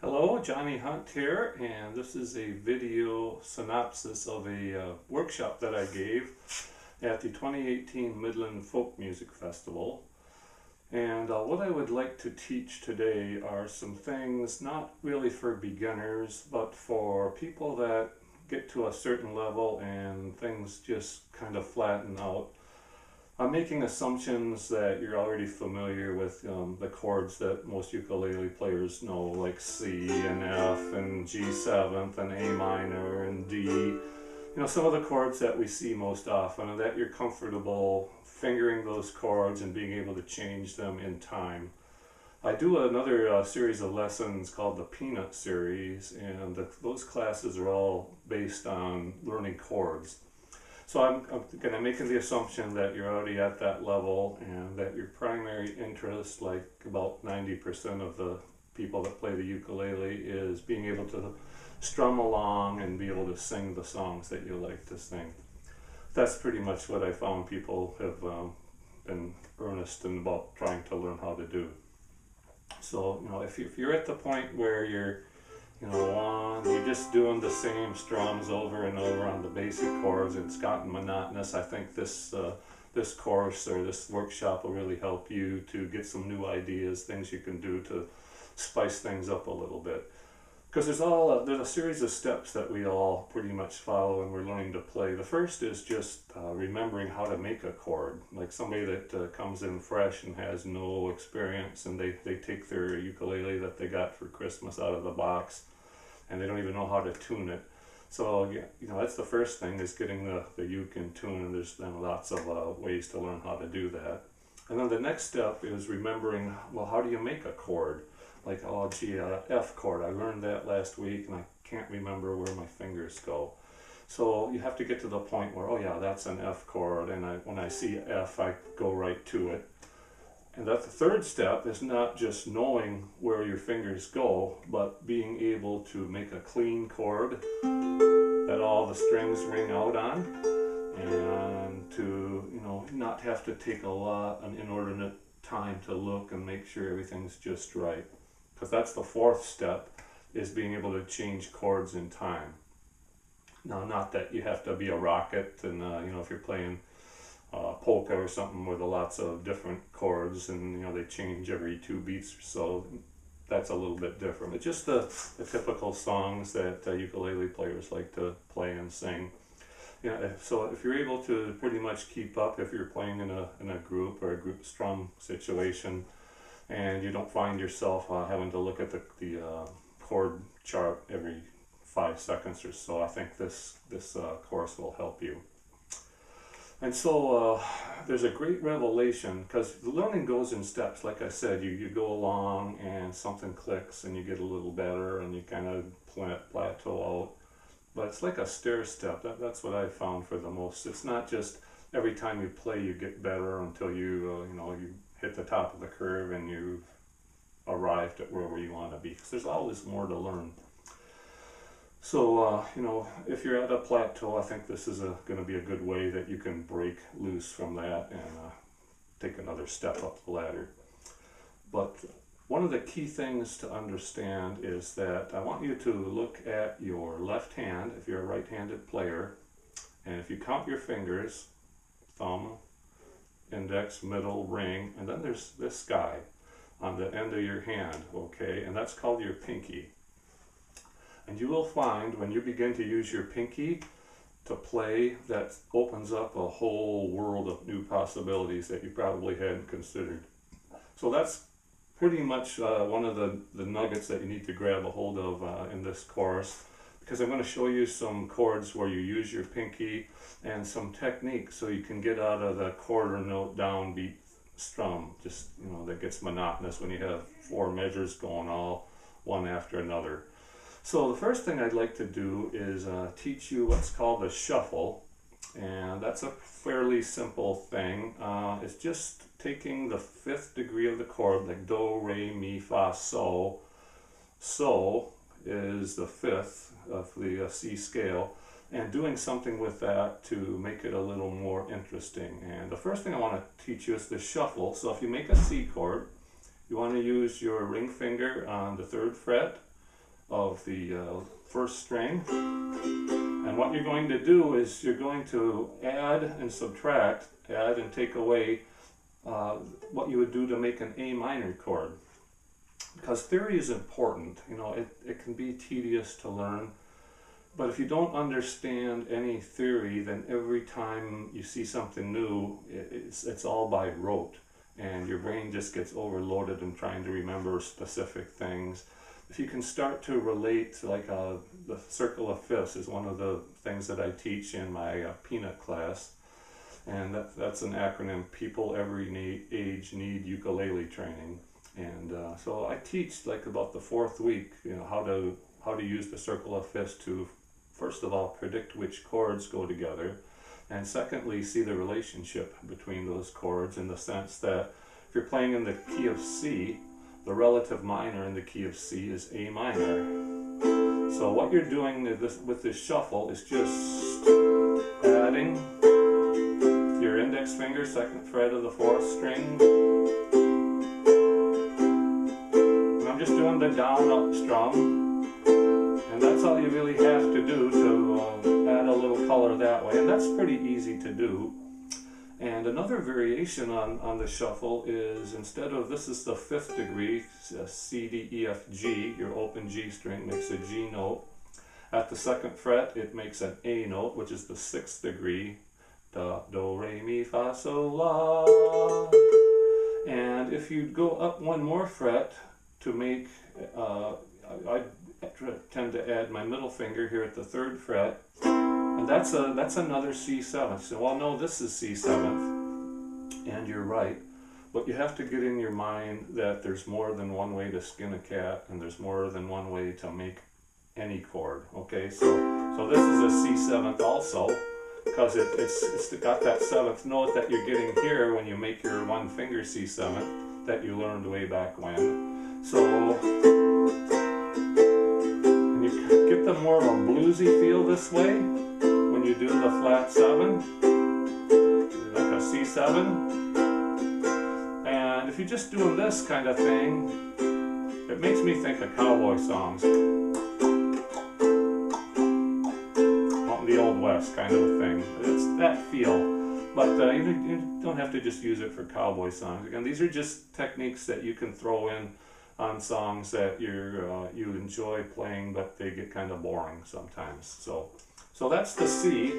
Hello, Johnny Hunt here, and this is a video synopsis of a workshop that I gave at the 2018 Midland Folk Music Festival. And what I would like to teach today are some things not really for beginners, but for people that get to a certain level and things just kind of flatten out. I'm making assumptions that you're already familiar with the chords that most ukulele players know, like C and F and G7 and A minor and D. You know, some of the chords that we see most often, and that you're comfortable fingering those chords and being able to change them in time. I do another series of lessons called the Peanut series, and those classes are all based on learning chords. So I'm kind of making the assumption that you're already at that level and that your primary interest, like about 90% of the people that play the ukulele, is being able to strum along and be able to sing the songs that you like to sing. That's pretty much what I found people have been earnest in about trying to learn how to do. So, you know, if you're at the point where you're you're just doing the same strums over and over on the basic chords, it's gotten monotonous. I think this course or this workshop will really help you to get some new ideas, things you can do to spice things up a little bit. Because there's a series of steps that we all pretty much follow when we're learning to play. The first is just remembering how to make a chord. Like somebody that comes in fresh and has no experience, and they take their ukulele that they got for Christmas out of the box, and they don't even know how to tune it. So that's the first thing, is getting the uke in tune, and there's then lots of ways to learn how to do that. And then the next step is remembering, well, how do you make a chord? Like, oh gee, F chord, I learned that last week and I can't remember where my fingers go. So you have to get to the point where, oh yeah, that's an F chord, and when I see F, I go right to it. And that the third step is not just knowing where your fingers go, but being able to make a clean chord that all the strings ring out on, and to not have to take an inordinate time to look and make sure everything's just right. Because that's the fourth step, is being able to change chords in time. Now, not that you have to be a rocket and if you're playing polka or something with lots of different chords and they change every 2 beats or so, that's a little bit different. But just the typical songs that ukulele players like to play and sing. So if you're able to pretty much keep up, if you're playing in a group or a group strum situation, and you don't find yourself having to look at the chord chart every 5 seconds or so, I think this course will help you. And so there's a great revelation, because the learning goes in steps. Like I said, you go along and something clicks and you get a little better and you kind of plateau out. But it's like a stair step. That's what I found for the most. It's not just every time you play you get better until you hit the top of the curve and you've arrived at wherever you want to be. Because there's always more to learn. So, if you're at a plateau, I think this is going to be a good way that you can break loose from that and take another step up the ladder. But one of the key things to understand is that I want you to look at your left hand, if you're a right-handed player, and if you count your fingers, thumb, index, middle, ring, and then there's this guy on the end of your hand, okay, and that's called your pinky. And you will find when you begin to use your pinky to play, that opens up a whole world of new possibilities that you probably hadn't considered. So that's pretty much one of the nuggets that you need to grab a hold of in this course, because I'm going to show you some chords where you use your pinky and some techniques so you can get out of the quarter note downbeat strum. Just, that gets monotonous when you have 4 measures going all one after another. So the first thing I'd like to do is teach you what's called a shuffle, and that's a fairly simple thing. It's just taking the 5th degree of the chord, like do, re, mi, fa, so. So is the 5th of the C scale, and doing something with that to make it a little more interesting. And the first thing I want to teach you is the shuffle. So if you make a C chord, you want to use your ring finger on the 3rd fret, of the first string. And what you're going to do is you're going to add and subtract, add and take away what you would do to make an A minor chord. Because theory is important, you know, it can be tedious to learn, but if you don't understand any theory, then every time you see something new, it's all by rote, and your brain just gets overloaded in trying to remember specific things. If you can start to relate, like the circle of fifths is one of the things that I teach in my peanut class, and that's an acronym, People Every Age Need Ukulele Training. And so I teach like about the fourth week, you know, how to use the circle of fifths to, first of all, predict which chords go together, and secondly, see the relationship between those chords in the sense that if you're playing in the key of C, the relative minor in the key of C is A minor. So what you're doing with this shuffle is just adding your index finger, second fret of the fourth string. And I'm just doing the down up strum. And that's all you really have to do to add a little color that way. And that's pretty easy to do. And another variation on the shuffle is, instead of, this is the fifth degree, C, D, E, F, G, your open G string makes a G note. At the second fret, it makes an A note, which is the sixth degree, da, do, re, mi, fa, sol, la. And if you go up one more fret to make, I tend to add my middle finger here at the third fret, and that's another C7th. So, well, no, this is C7th, and you're right, but you have to get in your mind that there's more than one way to skin a cat, and there's more than one way to make any chord. Okay, so this is a C7th also, because it's got that seventh note that you're getting here when you make your one finger C7th that you learned way back when. So, and you get the more of a bluesy feel this way when you do the flat 7, like a C7. And if you're just doing this kind of thing, it makes me think of cowboy songs. The Old West kind of a thing. It's that feel. But you don't have to just use it for cowboy songs. Again, these are just techniques that you can throw in on songs that you enjoy playing, but they get kind of boring sometimes. So that's the C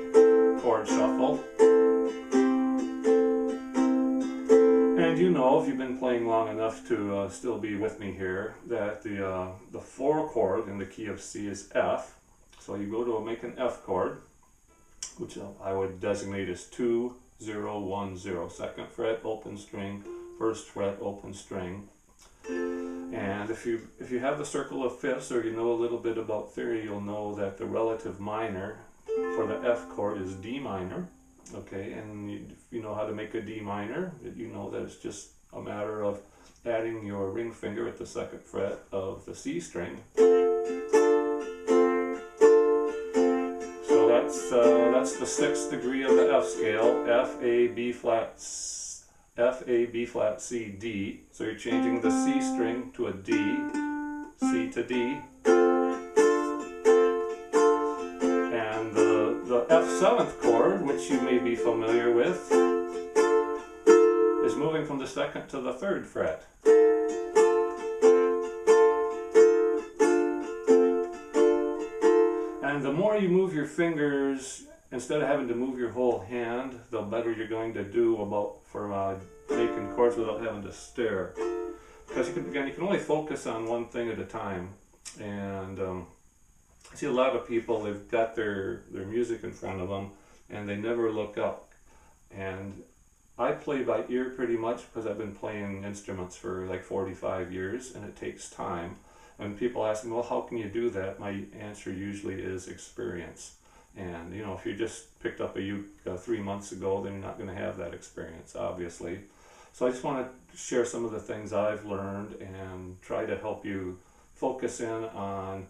chord shuffle. And you know, if you've been playing long enough to still be with me here, that the 4 chord in the key of C is F. So you go to make an F chord, which I would designate as 2, 0, 1, 0. Second fret, open string, first fret, open string. And if you have the circle of fifths, or you know a little bit about theory, you'll know that the relative minor for the F chord is D minor. Okay, and if you know how to make a D minor, you know that it's just a matter of adding your ring finger at the second fret of the C string. That's the 6th degree of the F scale, F, A, B flat, C, D. So you're changing the C string to a D, C to D. And the F7th chord, which you may be familiar with, is moving from the 2nd to the 3rd fret. And the more you move your fingers, instead of having to move your whole hand, the better you're going to do for making chords without having to stare. Because you can only focus on one thing at a time. And I see a lot of people, they've got their music in front of them, and they never look up. And I play by ear pretty much, because I've been playing instruments for like 45 years, and it takes time. When people ask me, well, how can you do that? My answer usually is experience. And, you know, if you just picked up a uke 3 months ago, then you're not going to have that experience, obviously. So I just want to share some of the things I've learned and try to help you focus in on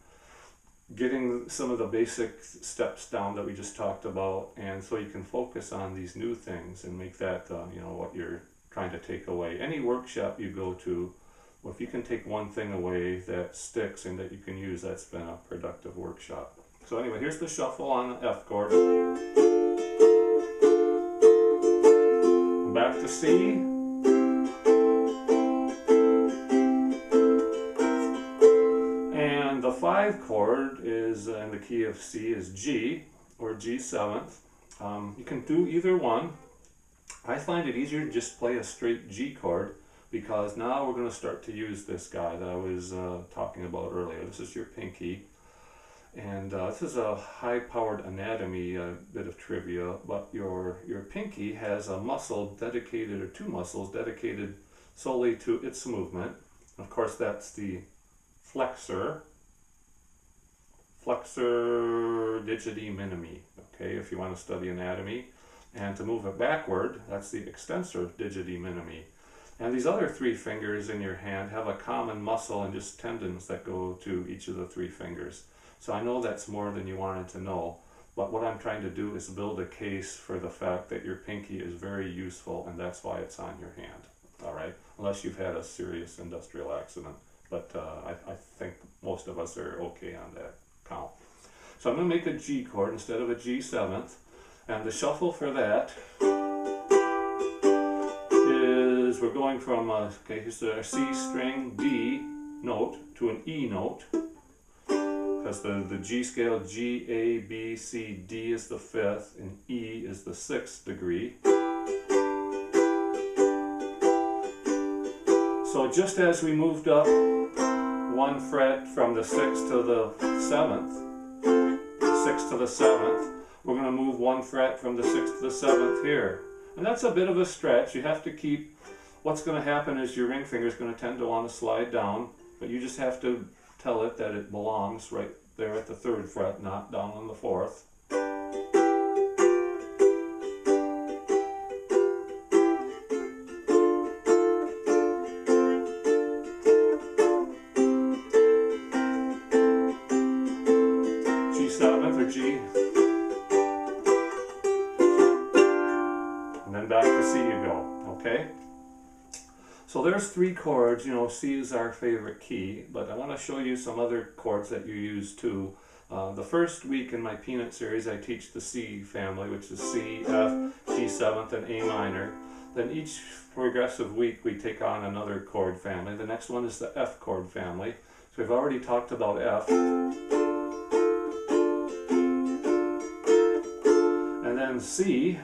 getting some of the basic steps down that we just talked about, and so you can focus on these new things and make that, you know, what you're trying to take away. Any workshop you go to, Well, if you can take one thing away that sticks and that you can use, that's been a productive workshop. So anyway, here's the shuffle on the F chord. Back to C. And the 5 chord is in the key of C is G, or G7th. You can do either one. I find it easier to just play a straight G chord, because now we're going to start to use this guy that I was talking about earlier. This is your pinky. And this is a high-powered anatomy bit of trivia, but your pinky has a muscle dedicated, or 2 muscles dedicated solely to its movement. Of course, that's the flexor digiti minimi, okay, if you want to study anatomy. And to move it backward, that's the extensor digiti minimi. And these other 3 fingers in your hand have a common muscle and just tendons that go to each of the 3 fingers. So I know that's more than you wanted to know, but what I'm trying to do is build a case for the fact that your pinky is very useful, and that's why it's on your hand, all right? Unless you've had a serious industrial accident, but I think most of us are okay on that count. So I'm going to make a G chord instead of a G7th, and the shuffle for that is we're going from, okay, here's a C string D note to an E note. Because the G scale, G, A, B, C, D is the 5th, and E is the 6th degree. So just as we moved up 1 fret from the 6th to the 7th, 6th to the 7th, we're going to move 1 fret from the 6th to the 7th here. And that's a bit of a stretch. You have to keep, what's going to happen is your ring finger is going to tend to want to slide down, but you just have to tell it that it belongs right there at the 3rd fret, not down on the 4th. G7th or G. And then back to C you go, okay? So there's 3 chords. You know, C is our favorite key, but I want to show you some other chords that you use too. The first week in my Peanut series I teach the C family, which is C, F, G7th, and A minor. Then each progressive week we take on another chord family. The next one is the F chord family. So we've already talked about F. And then C.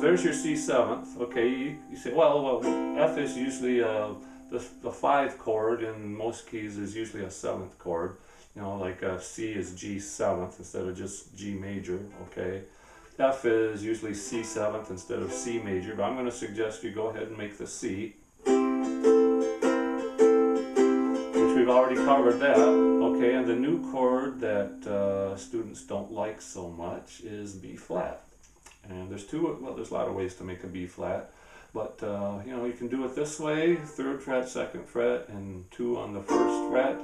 There's your C7th. Okay, you say, well, F is usually the 5 chord, in most keys is usually a 7th chord. You know, like C is G7th instead of just G major. Okay, F is usually C7th instead of C major. But I'm going to suggest you go ahead and make the C, which we've already covered that. Okay, and the new chord that students don't like so much is B flat. And there's there's a lot of ways to make a B flat, but you know, you can do it this way: 3rd fret, 2nd fret, and 2 on the 1st fret.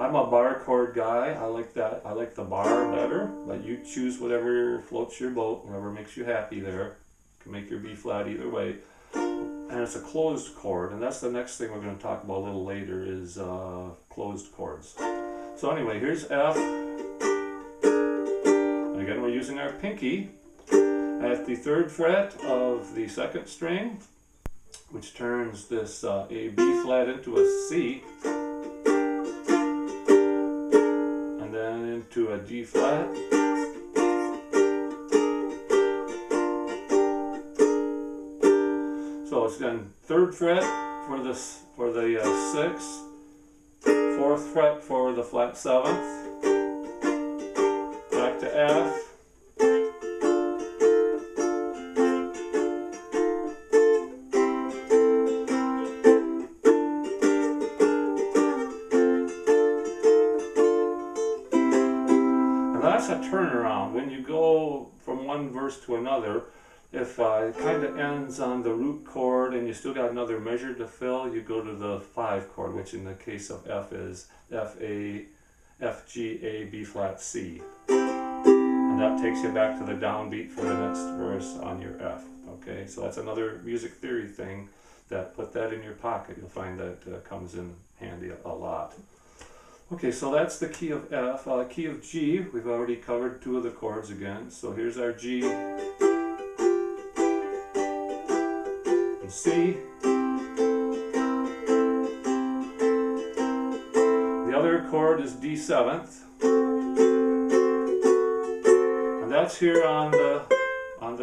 I'm a bar chord guy. I like that. I like the bar better, but you choose whatever floats your boat, whatever makes you happy there. You can make your B flat either way. And it's a closed chord, and that's the next thing we're going to talk about a little later is closed chords. So anyway, here's F. And again, we're using our pinky at the 3rd fret of the 2nd string, which turns this A B flat into a C, and then into a D flat, so it's then 3rd fret for the 6th, 4th fret for the flat 7th, back to F. That's a turnaround. When you go from one verse to another, if it kind of ends on the root chord and you still got another measure to fill, you go to the 5 chord, which in the case of F is F, A, F, G, A, B flat, C. And that takes you back to the downbeat for the next verse on your F. Okay, so that's another music theory thing. That put that in your pocket. You'll find that comes in handy a lot. Okay, so that's the key of F. Key of G, we've already covered two of the chords again. So here's our G and C. The other chord is D7th, and that's here on the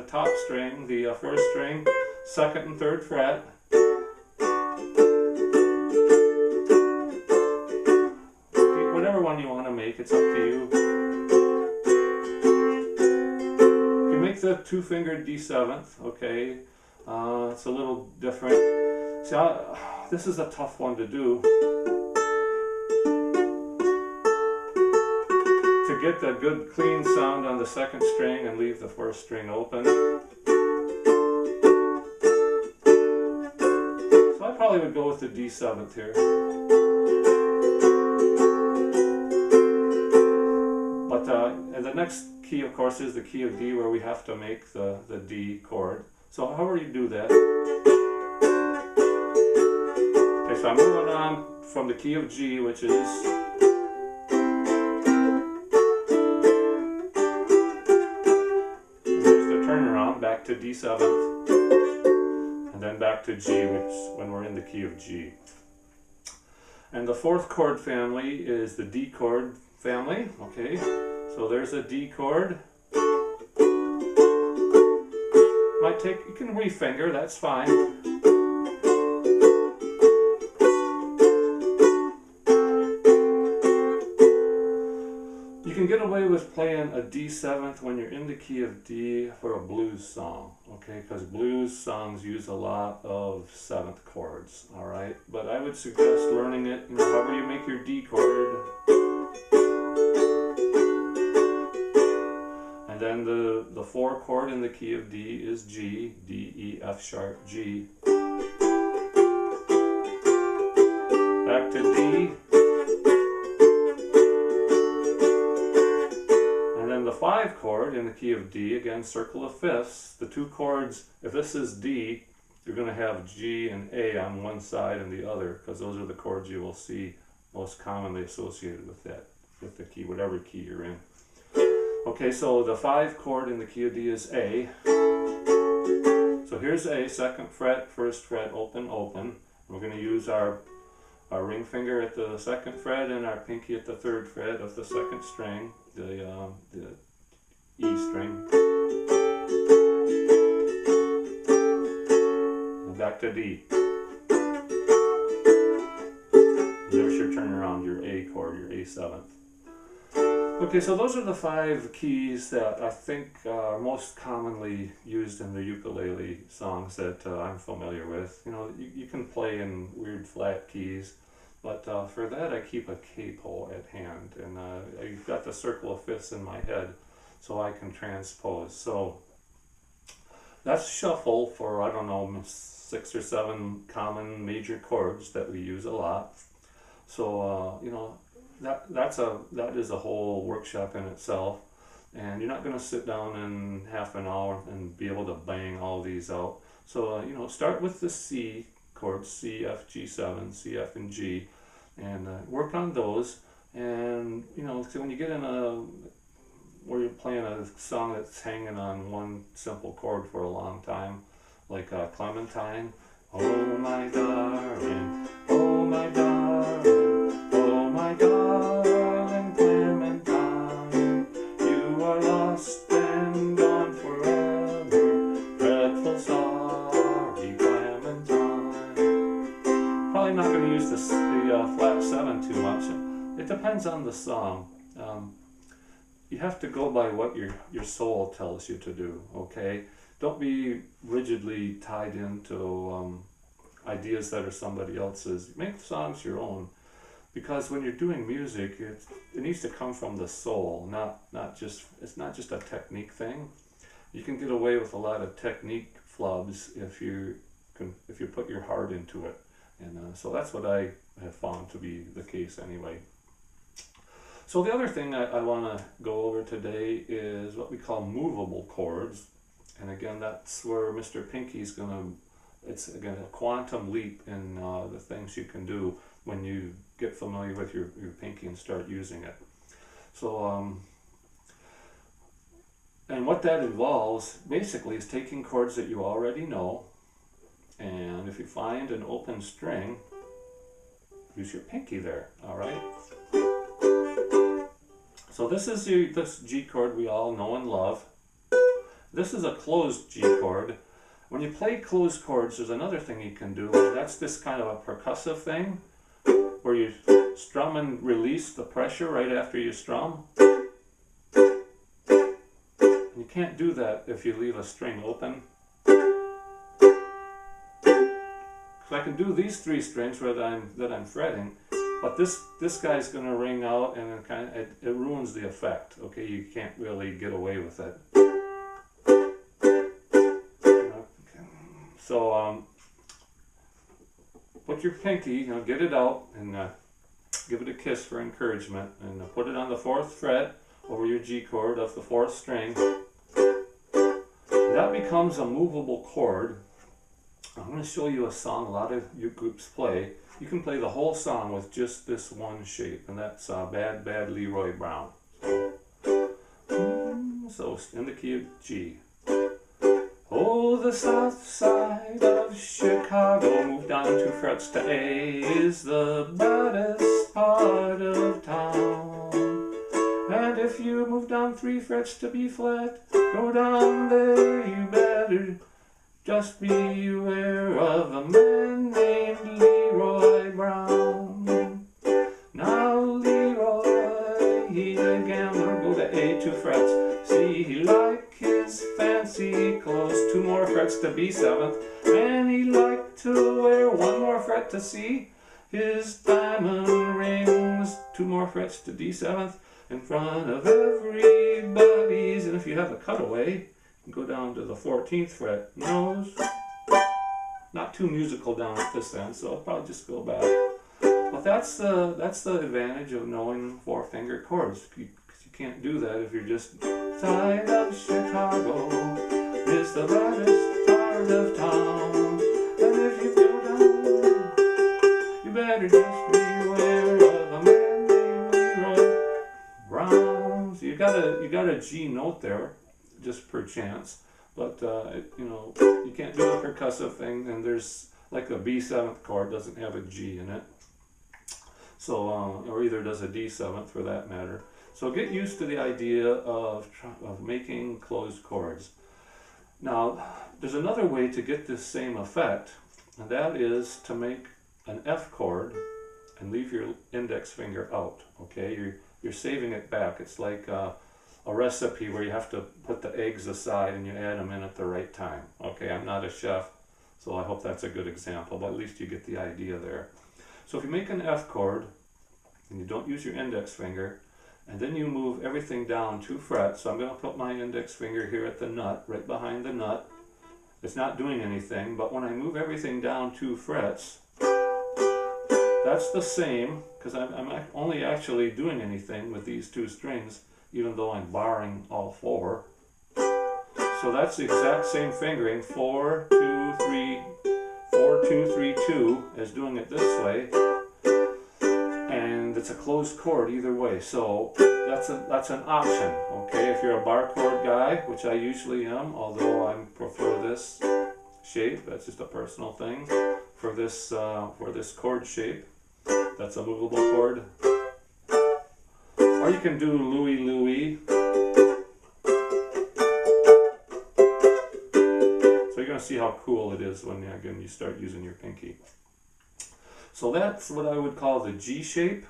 top string, the first string, second and third fret. Whatever one you want to make, it's up to you. You make the two-fingered D7th, okay? It's a little different. See, this is a tough one to do. To get the good clean sound on the second string and leave the first string open. So I probably would go with the D7th here. But and the next key, of course, is the key of D, where we have to make the D chord. So however you do that. Okay, so I'm moving on from the key of G, which is back to D7th, and then back to G, which when we're in the key of G. And the fourth chord family is the D chord family. Okay, so there's a D chord. Might take, you can refinger, that's fine. You can get away with playing a D7th when you're in the key of D for a blues song, okay? Because blues songs use a lot of 7th chords, all right? But I would suggest learning it, you know, however you make your D chord. And then the 4 chord in the key of D is G, D, E, F sharp, G. Back to D. The 5 chord in the key of D, again, circle of fifths. The 2 chords, if this is D, you're going to have G and A on one side and the other, because those are the chords you will see most commonly associated with that, with the key, whatever key you're in. Okay, so the 5 chord in the key of D is A. So here's A, 2nd fret, 1st fret, open, open. We're going to use our ring finger at the 2nd fret and our pinky at the 3rd fret of the 2nd string, the E string. And back to D. There's your turnaround, your A chord, your A7th. Okay, so those are the 5 keys that I think are most commonly used in the ukulele songs that I'm familiar with. You know, you can play in weird flat keys, but for that I keep a capo at hand, and I've got the circle of fifths in my head so I can transpose. So that's shuffle for, I don't know, 6 or 7 common major chords that we use a lot. So you know, that is a whole workshop in itself, and you're not going to sit down in half an hour and be able to bang all these out. So you know, start with the C chords, C, F, G7, C, F, and G, and work on those. And you know, so when you get in where you're playing a song that's hanging on one simple chord for a long time, like Clementine, oh my darling, oh my darling, oh my darling Clementine, you are lost and gone forever, dreadful sorry Clementine. Probably not going to use the flat 7 too much. It depends on the song. You have to go by what your soul tells you to do, okay? Don't be rigidly tied into ideas that are somebody else's. Make songs your own, because when you're doing music, it needs to come from the soul, it's not just a technique thing. You can get away with a lot of technique flubs if you put your heart into it, and so that's what I have found to be the case anyway. So the other thing I want to go over today is what we call movable chords. And again, that's where Mr. Pinky's gonna, it's again a quantum leap in the things you can do when you get familiar with your pinky and start using it. So, and what that involves basically is taking chords that you already know, and if you find an open string, use your pinky there, all right? So this is this G chord we all know and love. This is a closed G chord. When you play closed chords, there's another thing you can do. That's this kind of a percussive thing, where you strum and release the pressure right after you strum. You can't do that if you leave a string open. So I can do these three strings that I'm fretting, but this guy's going to ring out, and it ruins the effect. Okay, you can't really get away with it. So put your pinky, get it out and give it a kiss for encouragement, and put it on the 4th fret over your G chord of the 4th string. That becomes a movable chord. I'm going to show you a song a lot of you groups play. You can play the whole song with just this one shape, and that's Bad Bad Leroy Brown. So in the key of G. Oh, the south side of Chicago, move down 2 frets to A, is the baddest part of town. And if you move down 3 frets to B flat, go down there, you better just be aware of a man named Leroy Brown. Now Leroy, he's a gambler, go to A 2 frets. See, he liked his fancy clothes, 2 more frets to B 7th, and he liked to wear 1 more fret to C. His diamond rings, 2 more frets to D 7th, in front of everybody's. And if you have a cutaway, you can go down to the 14th fret. Nose, not too musical down at this end, so I'll probably just go back. But that's the advantage of knowing 4-finger chords. You can't do that if you're just side of Chicago is the baddest part of town. And if you go down, you better just beware of a man named Leroy Brown. So you got a G note there, just per chance. But you can't do a percussive thing, and there's like a B7th chord doesn't have a G in it. So or either does a D7th for that matter. So get used to the idea of making closed chords. Now, there's another way to get this same effect, and that is to make an F chord and leave your index finger out. Okay, you're saving it back. It's like a recipe where you have to put the eggs aside and you add them in at the right time. Okay, I'm not a chef, so I hope that's a good example, but at least you get the idea there. So if you make an F chord and you don't use your index finger, and then you move everything down 2 frets. So I'm going to put my index finger here at the nut, right behind the nut. It's not doing anything, but when I move everything down 2 frets, that's the same, because I'm only actually doing anything with these 2 strings, even though I'm barring all 4. So that's the exact same fingering, 4, 2, 3, 4, 2, 3, 2, as doing it this way. And it's a closed chord either way, so that's an option. Okay, if you're a bar chord guy, which I usually am, although I prefer this shape, that's just a personal thing. For this chord shape, that's a movable chord. Or you can do Louie Louie. So you're going to see how cool it is when again you start using your pinky. So that's what I would call the G shape,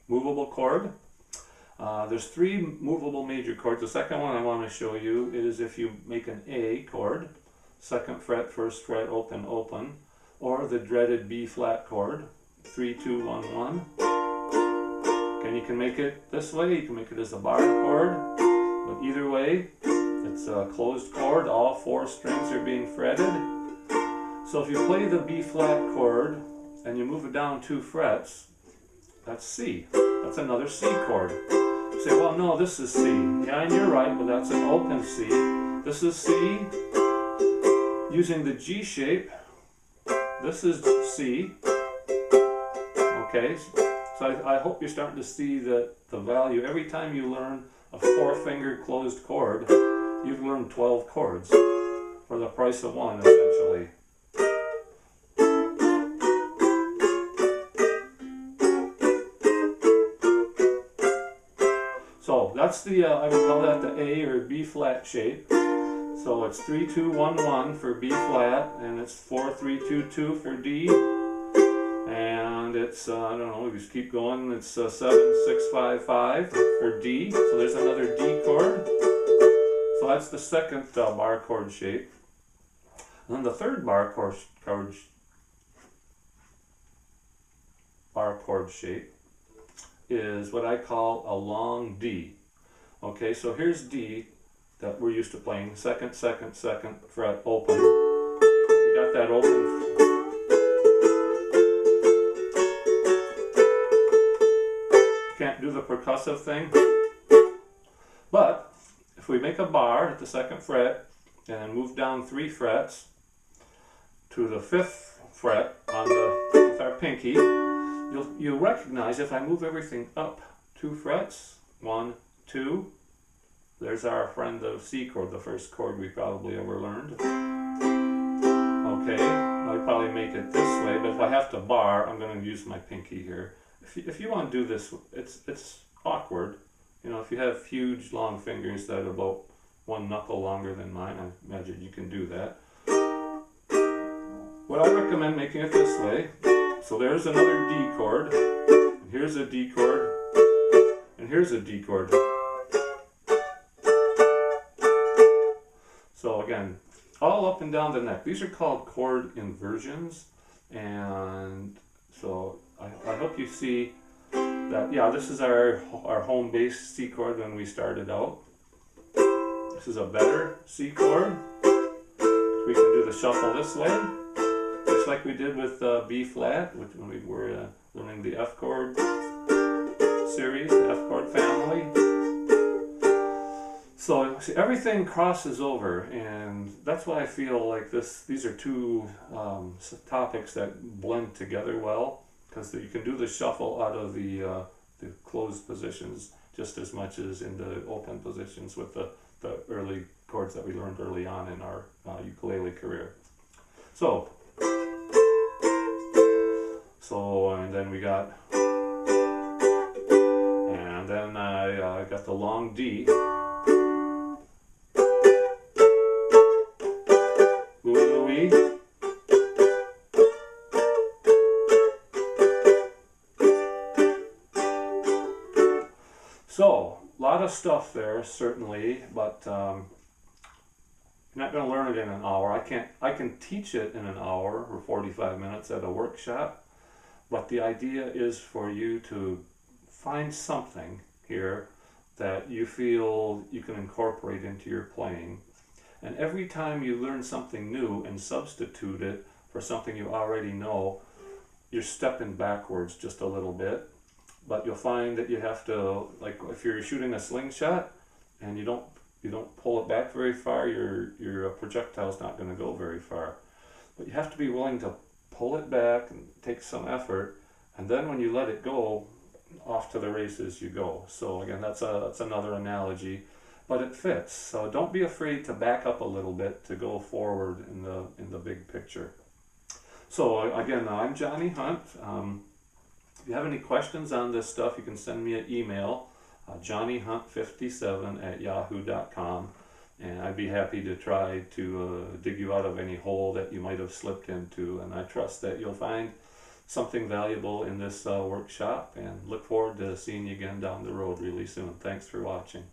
movable chord. There's 3 movable major chords. The second one I want to show you is if you make an A chord, 2nd fret, 1st fret, open, open, or the dreaded B flat chord, 3, 2, 1, 1. And you can make it this way, you can make it as a bar chord, but either way, it's a closed chord, all 4 strings are being fretted. So if you play the B flat chord, and you move it down 2 frets, that's C. That's another C chord. say, well, no, this is C. Yeah, and you're right, but that's an open C. This is C using the G shape. This is C. Okay, so I hope you're starting to see that the value, every time you learn a 4-finger closed chord, you've learned 12 chords for the price of one, essentially. So that's the, I would call that the A or B flat shape. So it's 3-2-1-1 for B flat, and it's 4-3-2-2 for D. And it's, I don't know, we just keep going, it's 7-6-5-5 for D. So there's another D chord. So that's the second bar chord shape. And then the third bar chord shape is what I call a long D. Okay, so here's D that we're used to playing, second, second, second fret open. We got that open. Can't do the percussive thing. But if we make a bar at the second fret and move down 3 frets to the 5th fret on with our pinky, you'll recognize if I move everything up 2 frets, 1, 2, there's our friend the C chord, the first chord we probably ever learned. Okay, I'd probably make it this way, but if I have to bar, I'm going to use my pinky here. If you want to do this, it's awkward. You know, if you have huge long fingers that are about 1 knuckle longer than mine, I imagine you can do that. What I recommend making it this way. So there's another D chord, and here's a D chord, and here's a D chord. So again, all up and down the neck. These are called chord inversions, and so I hope you see that, yeah, this is our home base C chord when we started out. This is a better C chord. We can do the shuffle this way, just like we did with B flat, when we were learning the F chord series, the F chord family. So see, everything crosses over, and that's why I feel like these are two topics that blend together well, because you can do the shuffle out of the closed positions just as much as in the open positions with the early chords that we learned early on in our ukulele career. So and then we got, and then I got the long D. So, a lot of stuff there, certainly, but you're not going to learn it in an hour. I can teach it in an hour or 45 minutes at a workshop, but the idea is for you to find something here that you feel you can incorporate into your playing. And every time you learn something new and substitute it for something you already know, you're stepping backwards just a little bit. But you'll find that you have to, like if you're shooting a slingshot and you don't pull it back very far, your projectile's not going to go very far. But you have to be willing to pull it back and take some effort, and then when you let it go, off to the races you go. So again, that's another analogy, but it fits. So don't be afraid to back up a little bit to go forward in the big picture. So again, I'm Johnny Hunt. If you have any questions on this stuff, you can send me an email, johnnyhunt57@yahoo.com, and I'd be happy to try to dig you out of any hole that you might have slipped into. And I trust that you'll find something valuable in this workshop, and look forward to seeing you again down the road really soon. Thanks for watching.